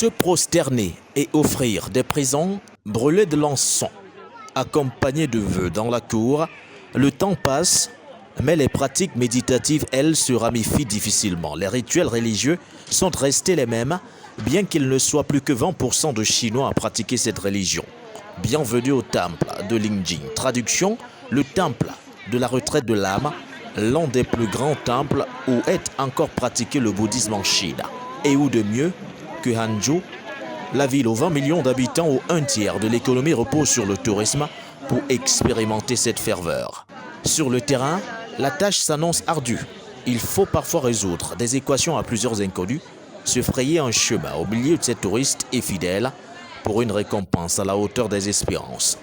Se prosterner et offrir des présents, brûler de l'encens, accompagné de vœux dans la cour, le temps passe, mais les pratiques méditatives, elles, se ramifient difficilement. Les rituels religieux sont restés les mêmes, bien qu'il ne soit plus que 20% de Chinois à pratiquer cette religion. Bienvenue au temple de Lingjing. Traduction, le temple de la retraite de l'âme, l'un des plus grands temples où est encore pratiqué le bouddhisme en Chine. Et où de mieux que Hangzhou, la ville aux 20 millions d'habitants où un tiers de l'économie repose sur le tourisme pour expérimenter cette ferveur. Sur le terrain, la tâche s'annonce ardue. Il faut parfois résoudre des équations à plusieurs inconnus, se frayer un chemin au milieu de ces touristes et fidèles pour une récompense à la hauteur des espérances.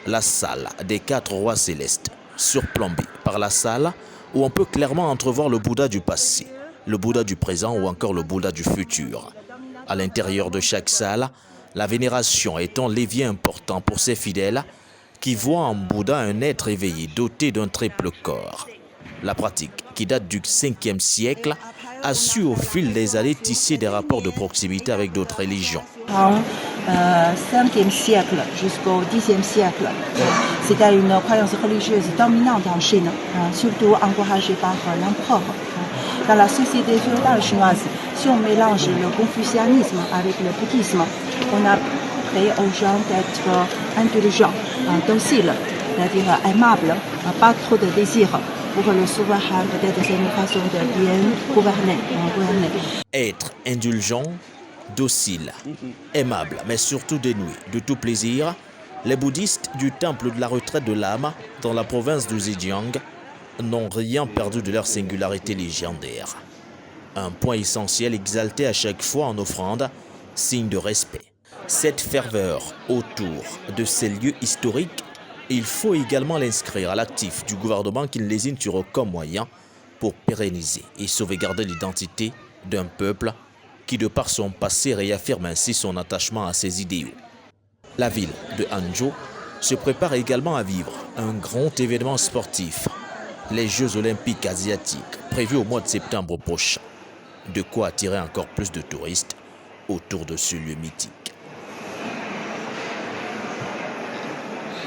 La salle des 4 rois célestes, surplombée par la salle où on peut clairement entrevoir le Bouddha du passé, le Bouddha du présent ou encore le Bouddha du futur. À l'intérieur de chaque salle, la vénération est un levier important pour ces fidèles qui voient en Bouddha un être éveillé doté d'un triple corps. La pratique, qui date du 5e siècle, a su au fil des années tisser des rapports de proximité avec d'autres religions. Du 5e siècle jusqu'au 10e siècle, c'était une croyance religieuse dominante en Chine, surtout encouragée par l'empereur. Dans la société féodale chinoise, si on mélange le confucianisme avec le bouddhisme, on a appris aux gens d'être indulgents, dociles, c'est-à-dire aimables, pas trop de désirs. Pour le souverain, peut-être c'est une façon de bien gouverner. Être indulgent, docile, aimable, mais surtout dénué de tout plaisir, les bouddhistes du temple de la retraite de l'âme dans la province du Zhejiang n'ont rien perdu de leur singularité légendaire. Un point essentiel exalté à chaque fois en offrande, signe de respect. Cette ferveur autour de ces lieux historiques, il faut également l'inscrire à l'actif du gouvernement qui les sur comme moyen pour pérenniser et sauvegarder l'identité d'un peuple qui, de par son passé, réaffirme ainsi son attachement à ses idéaux. La ville de Hangzhou se prépare également à vivre un grand événement sportif, les Jeux olympiques asiatiques, prévus au mois de septembre prochain. De quoi attirer encore plus de touristes autour de ce lieu mythique.